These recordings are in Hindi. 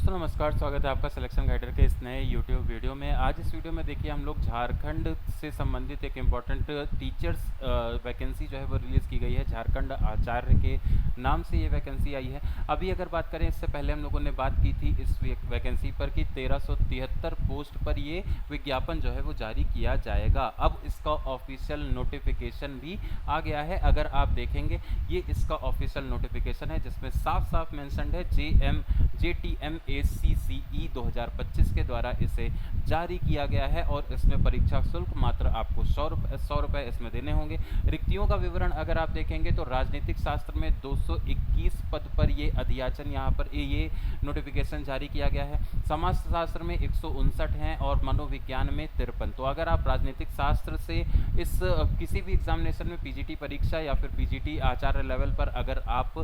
दोस्तों नमस्कार, स्वागत है आपका सिलेक्शन गाइडर के इस नए यूट्यूब वीडियो में। आज इस वीडियो में देखिए हम लोग झारखंड से संबंधित एक इम्पॉर्टेंट टीचर्स वैकेंसी जो है वो रिलीज़ की गई है। झारखंड आचार्य के नाम से ये वैकेंसी आई है। अभी अगर बात करें, इससे पहले हम लोगों ने बात की थी इस वैकेंसी पर कि 1373 पोस्ट पर ये विज्ञापन जो है वो जारी किया जाएगा। अब इसका ऑफिशियल नोटिफिकेशन भी आ गया है। अगर आप देखेंगे, ये इसका ऑफिशियल नोटिफिकेशन है जिसमें साफ साफ मेंशन्ड है JTMACCE 2025 के द्वारा इसे जारी किया गया है और इसमें परीक्षा शुल्क मात्र आपको 100 रुपये इसमें देने होंगे। रिक्तियों का विवरण अगर आप देखेंगे तो राजनीतिक शास्त्र में 221 पद पर ये अधियाचन यहाँ पर ये नोटिफिकेशन जारी किया गया है। समाजशास्त्र में 159 हैं और मनोविज्ञान में 53। तो अगर आप राजनीतिक शास्त्र से इस किसी भी एग्जामिनेशन में पीजीटी परीक्षा या फिर पीजीटी आचार्य लेवल पर अगर आप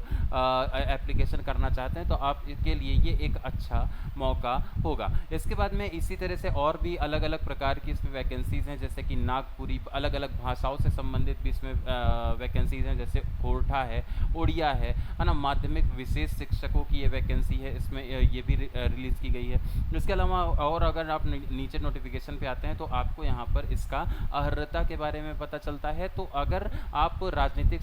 एप्लीकेशन करना चाहते हैं तो आप के लिए ये एक अच्छा मौका होगा। इसके बाद में इसी तरह से और भी अलग अलग प्रकार की इसमें वैकेंसीज़ हैं, जैसे कि नागपुरी, अलग अलग भाषाओं से संबंधित भी इसमें वैकेंसीज़ हैं, जैसे खोरठा है, उड़िया है ना। माध्यमिक विशेष शिक्षकों की ये वैकेंसी है, इसमें ये भी रिलीज़ की गई है। इसके अलावा और अगर आप नीचे नोटिफिकेशन पे आते हैं तो आपको यहाँ पर इसका अर्हता के बारे में पता चलता है। तो अगर आप राजनीतिक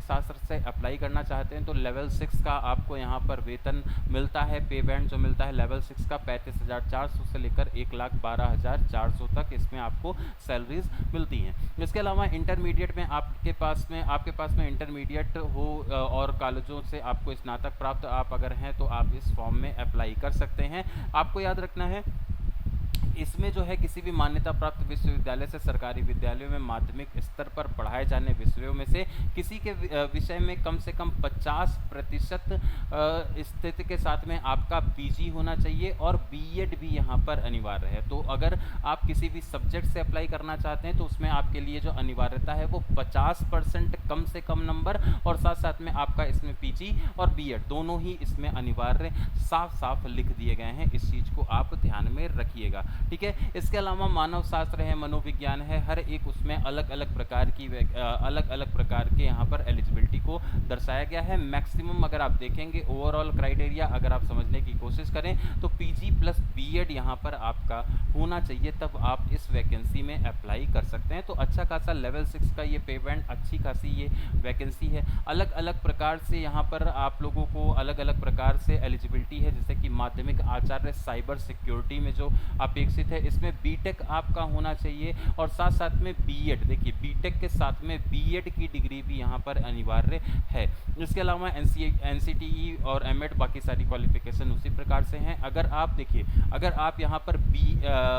शास्त्र से अप्लाई करना चाहते हैं तो लेवल 6 का आपको यहाँ पर वेतन मिलता है। पे बैंड जो मिलता है लेवल 6 का 35,400 से लेकर 1,12,400 तक इसमें आपको सैलरीज मिलती हैं। इसके अलावा इंटरमीडिएट में आपके पास में इंटरमीडिएट हो और कॉलेजों से आपको स्नातक प्राप्त आप अगर हैं तो आप इस फॉर्म में अप्लाई कर सकते हैं। आपको याद रखना है, इसमें जो है किसी भी मान्यता प्राप्त विश्वविद्यालय से सरकारी विद्यालयों में माध्यमिक स्तर पर पढ़ाए जाने विषयों में से किसी के विषय में कम से कम 50% स्थिति के साथ में आपका पीजी होना चाहिए और बीएड भी यहाँ पर अनिवार्य है। तो अगर आप किसी भी सब्जेक्ट से अप्लाई करना चाहते हैं तो उसमें आपके लिए जो अनिवार्यता है वो 50% कम से कम नंबर और साथ साथ में आपका इसमें पीजी और बीएड दोनों ही इसमें अनिवार्य साफ साफ लिख दिए गए हैं। इस चीज़ को आप ध्यान में रखिएगा, ठीक है। इसके अलावा मानव शास्त्र है, मनोविज्ञान है, हर एक उसमें अलग अलग प्रकार के यहाँ पर एलिजिबिलिटी को दर्शाया गया है। मैक्सिमम अगर आप देखेंगे ओवरऑल क्राइटेरिया अगर आप समझने की कोशिश करें तो पीजी प्लस बीएड यहाँ पर आपका होना चाहिए, तब आप इस वैकेंसी में अप्लाई कर सकते हैं। तो अच्छा खासा लेवल 6 का ये पे बैंड, अच्छी खासी ये वैकेंसी है। अलग अलग प्रकार से यहाँ पर आप लोगों को अलग अलग प्रकार से एलिजिबिलिटी है, जैसे कि माध्यमिक आचार्य साइबर सिक्योरिटी में जो अपेक्षित है इसमें बीटेक आपका होना चाहिए और साथ साथ में बीएड, देखिए बीटेक के साथ में बीएड की डिग्री भी यहाँ पर अनिवार्य है। इसके अलावा एनसीटीई और एमएड बाकी सारी क्वालिफिकेशन उसी प्रकार से हैं। अगर आप यहाँ पर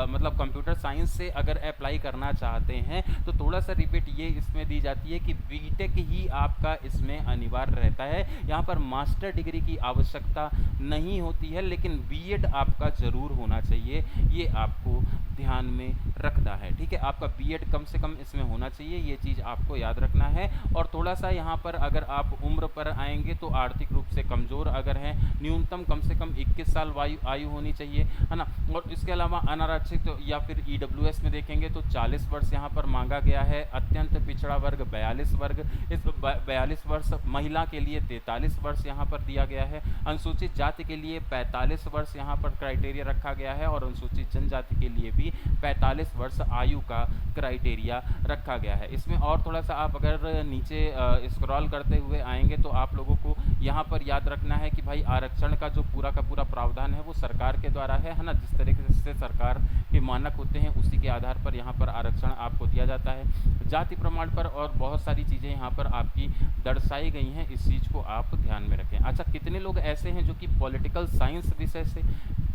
मतलब कंप्यूटर साइंस से अगर अप्लाई करना चाहते हैं तो थोड़ा सा रिपीट ये इसमें दी जाती है कि बीटेक ही आपका इसमें अनिवार्य रहता है। यहाँ पर मास्टर डिग्री की आवश्यकता नहीं होती है, लेकिन बीएड आपका जरूर होना चाहिए, ये आपको ध्यान में रखना है, ठीक है। आपका बीएड कम से कम इसमें होना चाहिए, ये चीज़ आपको याद रखना है। और थोड़ा सा यहाँ पर अगर आप उम्र पर आएंगे तो आर्थिक रूप से कमज़ोर अगर हैं, न्यूनतम कम से कम 21 साल आयु होनी चाहिए, है ना। और इसके अलावा अनारक्षित या फिर ईडब्ल्यूएस में देखेंगे तो 40 वर्ष यहाँ पर मांगा गया है। अत्यंत पिछड़ा वर्ग 42 वर्ग, इस 42 वर्ष, महिला के लिए 43 वर्ष यहाँ पर दिया गया है। अनुसूचित जाति के लिए 45 वर्ष यहाँ पर क्राइटेरिया रखा गया है और अनुसूचित जनजाति के लिए भी 45 वर्ष आयु का क्राइटेरिया रखा गया है। इसमें और थोड़ा सा आप अगर नीचे स्क्रॉल करते हुए आएंगे तो आप लोगों को यहाँ पर याद रखना है कि भाई आरक्षण का जो पूरा का पूरा प्रावधान है वो सरकार के द्वारा है ना। जिस तरीके से सरकार के मानक होते हैं उसी के आधार पर यहाँ पर आरक्षण आपको दिया जाता है। जाति प्रमाण पर और बहुत सारी चीज़ें यहाँ पर आपकी दर्शाई गई हैं, इस चीज़ को आप ध्यान में रखें। अच्छा, कितने लोग ऐसे हैं जो कि पॉलिटिकल साइंस विषय से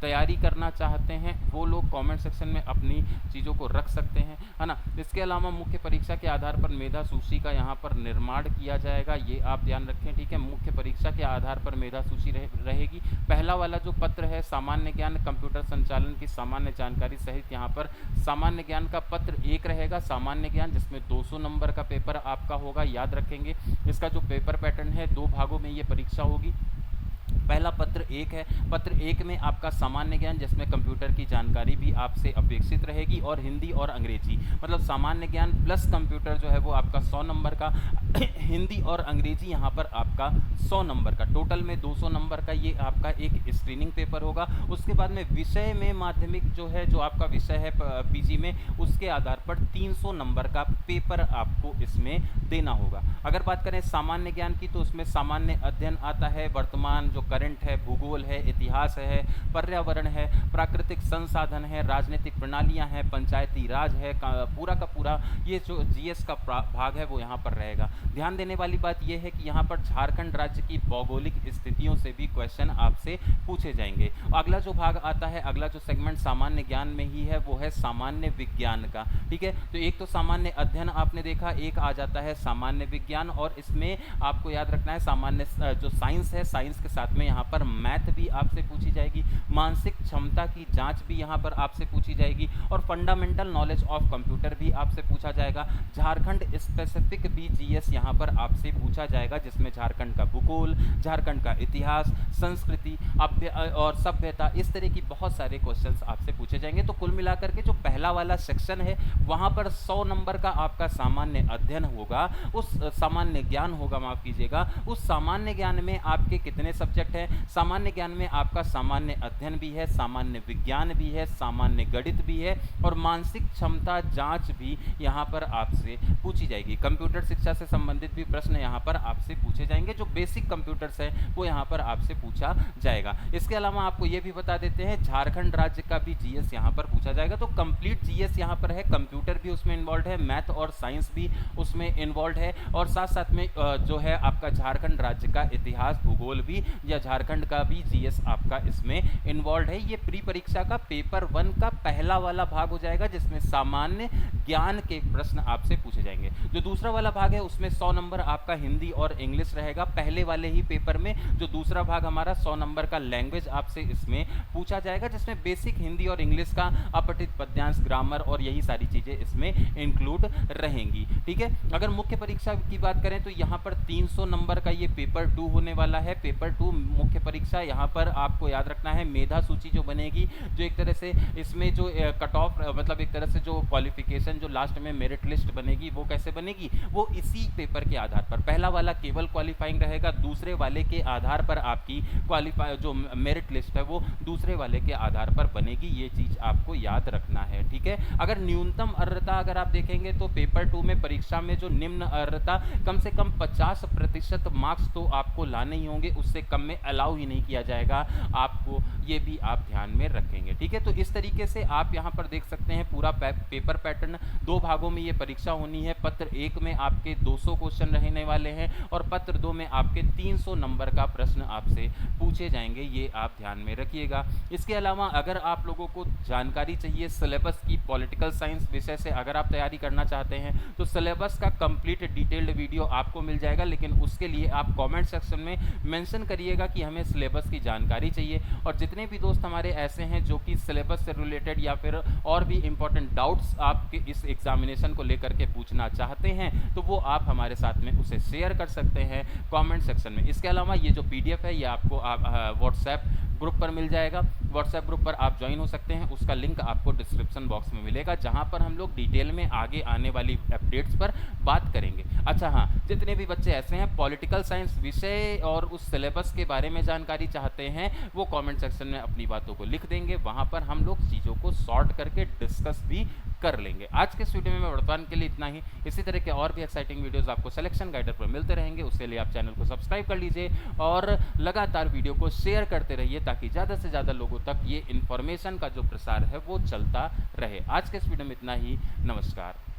तैयारी करना चाहते हैं, वो लोग कमेंट सेक्शन में अपनी चीज़ों को रख सकते हैं, है ना। इसके अलावा मुख्य परीक्षा के आधार पर मेधा सूची का यहाँ पर निर्माण किया जाएगा, ये आप ध्यान रखें, ठीक है। मुख्य परीक्षा के आधार पर मेधा सूची रहेगी। पहला वाला जो पत्र है सामान्य ज्ञान, कंप्यूटर संचालन की सामान्य जानकारी सहित यहाँ पर सामान्य ज्ञान का पत्र 1 रहेगा, सामान्य ज्ञान, जिसमें 200 नंबर का पेपर आपका होगा, याद रखेंगे। इसका जो पेपर पैटर्न है 2 भागों में ये परीक्षा होगी। पहला पत्र 1 है। पत्र 1 में आपका सामान्य ज्ञान, जिसमें कंप्यूटर की जानकारी भी आपसे अपेक्षित रहेगी, और हिंदी और अंग्रेजी, मतलब सामान्य ज्ञान प्लस कंप्यूटर जो है वो आपका 100 नंबर का हिंदी और अंग्रेजी यहाँ पर आपका 100 नंबर का, टोटल में 200 नंबर का ये आपका एक स्क्रीनिंग पेपर होगा। उसके बाद में विषय में माध्यमिक जो है, जो आपका विषय है पीजी में, उसके आधार पर 300 नंबर का पेपर आपको इसमें देना होगा। अगर बात करें सामान्य ज्ञान की, तो उसमें सामान्य अध्ययन आता है, वर्तमान जो करंट है, भूगोल है, इतिहास है, पर्यावरण है, प्राकृतिक संसाधन है, राजनीतिक प्रणालियां हैं, पंचायती राज है, पूरा का पूरा ये जो जीएस का भाग है वो यहाँ पर रहेगा। ध्यान देने वाली बात यह है कि यहाँ पर झारखंड राज्य की भौगोलिक स्थितियों से भी क्वेश्चन आपसे पूछे जाएंगे। अगला जो भाग आता है, अगला जो सेगमेंट सामान्य ज्ञान में ही है, वो है सामान्य विज्ञान का। ठीक है, तो एक तो सामान्य अध्ययन आपने देखा, एक आ जाता है सामान्य विज्ञान, और इसमें आपको याद रखना है सामान्य जो साइंस है, साइंस के साथ में यहाँ पर मैथ भी आपसे पूछी जाएगी, मानसिक क्षमता की जांच भी यहाँ पर आपसे पूछी जाएगी, और फंडामेंटल नॉलेज ऑफ कंप्यूटर भी आपसे पूछा जाएगा। झारखंड स्पेसिफिक भी जीएस यहाँ पर आपसे पूछा जाएगा, जिसमें झारखंड का भूगोल, झारखंड का इतिहास, संस्कृति और सभ्यता, इस तरह की बहुत सारे क्वेश्चंस आपसे पूछे जाएंगे। तो कुल मिलाकर के जो पहला वाला सेक्शन है, वहां पर 100 नंबर का आपका सामान्य अध्ययन होगा, उस सामान्य ज्ञान होगा, माफ कीजिएगा। उस सामान्य ज्ञान में आपके कितने सब्जेक्ट हैं? सामान्य ज्ञान में आपका सामान्य अध्ययन भी है, सामान्य विज्ञान भी है, सामान्य गणित भी है, और मानसिक क्षमता जांच भी यहाँ पर आपसे पूछी जाएगी। कंप्यूटर शिक्षा से संबंधित भी प्रश्न यहाँ पर आपसे पूछे जाएंगे, जो बेसिक कंप्यूटर्स है वो यहाँ पर आपसे पूछा जाएगा। इसके अलावा आपको ये भी बता देते हैं, झारखंड राज्य का भी जीएस यहाँ पर पूछा जाएगा। तो कंप्लीट जीएस यहाँ पर है, कंप्यूटर भी उसमें इन्वॉल्व है, मैथ और साइंस भी उसमें इन्वॉल्व है, और साथ साथ में जो है आपका झारखंड राज्य का इतिहास, भूगोल भी, या झारखंड का भी जीएस आपका इसमें इन्वॉल्व है। ये प्री परीक्षा का पेपर 1 का पहला वाला भाग हो जाएगा, जिसमें सामान्य ज्ञान के प्रश्न आपसे पूछे जाएंगे। जो दूसरा वाला भाग है, उसमें 100 नंबर आपका हिंदी और इंग्लिश रहेगा पहले वाले ही पेपर में। जो दूसरा भाग हमारा 100 नंबर का लैंग्वेज आपसे इसमें पूछा जाएगा, जिसमें बेसिक हिंदी और इंग्लिश का अपठित पद्यांश, ग्रामर और यही सारी चीजें इसमें इंक्लूड रहेंगी। ठीक है, अगर मुख्य परीक्षा की बात करें तो यहाँ पर 300 नंबर का ये पेपर 2 होने वाला है। पेपर 2 मुख्य परीक्षा, यहाँ पर आपको याद रखना है मेधा सूची जो बनेगी, जो एक तरह से इसमें जो कट ऑफ, मतलब एक तरह से जो क्वालिफिकेशन, जो लास्ट में मेरिट लिस्ट बनेगी, वो कैसे बनेगी? वो इसी पेपर के आधार पर, पहला वाला केवल क्वालिफाइंग रहेगा, दूसरे वाले के आधार पर आपकी क्वालिफाई जो मेरिट लिस्ट है वो दूसरे वाले के आधार पर बनेगी। ये चीज आपको याद रखना है। ठीक है, अगर न्यूनतम अर्हता अगर आप देखेंगे तो पेपर 2 में परीक्षा में जो निम्न अर्हता, कम से कम 50% मार्क्स तो आपको लाने ही होंगे, उससे कम में अलाउ ही नहीं किया जाएगा आपको, ये भी आप ध्यान में रखेंगे। ठीक है, तो इस तरीके से आप यहाँ पर देख सकते हैं पूरा पेपर पैटर्न। 2 भागों में ये परीक्षा होनी है। पत्र 1 में आपके 200 क्वेश्चन रहने वाले हैं, और पत्र 2 में आपके 300 नंबर का प्रश्न आपसे पूछे जाएंगे, ये आप ध्यान में रखिएगा। इसके अलावा अगर आप लोगों को जानकारी चाहिए सिलेबस की, पॉलिटिकल साइंस विषय से अगर आप तैयारी करना चाहते हैं, तो सिलेबस का कंप्लीट डिटेल्ड वीडियो आपको मिल जाएगा, लेकिन उसके लिए आप कमेंट सेक्शन में मेंशन करिएगा कि हमें सिलेबस की जानकारी चाहिए। और जितने भी दोस्त हमारे ऐसे हैं जो कि सिलेबस से रिलेटेड या फिर और भी इंपॉर्टेंट डाउट्स आपके इस एग्जामिनेशन को लेकर के पूछना चाहते हैं, तो वो आप हमारे साथ में उसे शेयर कर सकते हैं कमेंट सेक्शन में। इसके अलावा ये जो पीडीएफ है, ये आपको व्हाट्सएप ग्रुप पर मिल जाएगा। व्हाट्सएप ग्रुप पर आप ज्वाइन हो सकते हैं, उसका लिंक आपको डिस्क्रिप्शन बॉक्स में मिलेगा, जहां पर हम लोग डिटेल में आगे आने वाली अपडेट्स पर बात करेंगे। अच्छा हाँ, जितने भी बच्चे ऐसे हैं पॉलिटिकल साइंस विषय और उस सिलेबस के बारे में जानकारी चाहते हैं, वो कमेंट सेक्शन में अपनी बातों को लिख देंगे, वहां पर हम लोग चीज़ों को सॉर्ट करके डिस्कस भी कर लेंगे। आज के इस वीडियो में वर्तमान के लिए इतना ही। इसी तरह के और भी एक्साइटिंग वीडियोस आपको सिलेक्शन गाइडर पर मिलते रहेंगे, उसके लिए आप चैनल को सब्सक्राइब कर लीजिए और लगातार वीडियो को शेयर करते रहिए, ताकि ज़्यादा से ज़्यादा लोगों तक ये इन्फॉर्मेशन का जो प्रसार है वो चलता रहे। आज के इस वीडियो में इतना ही। नमस्कार।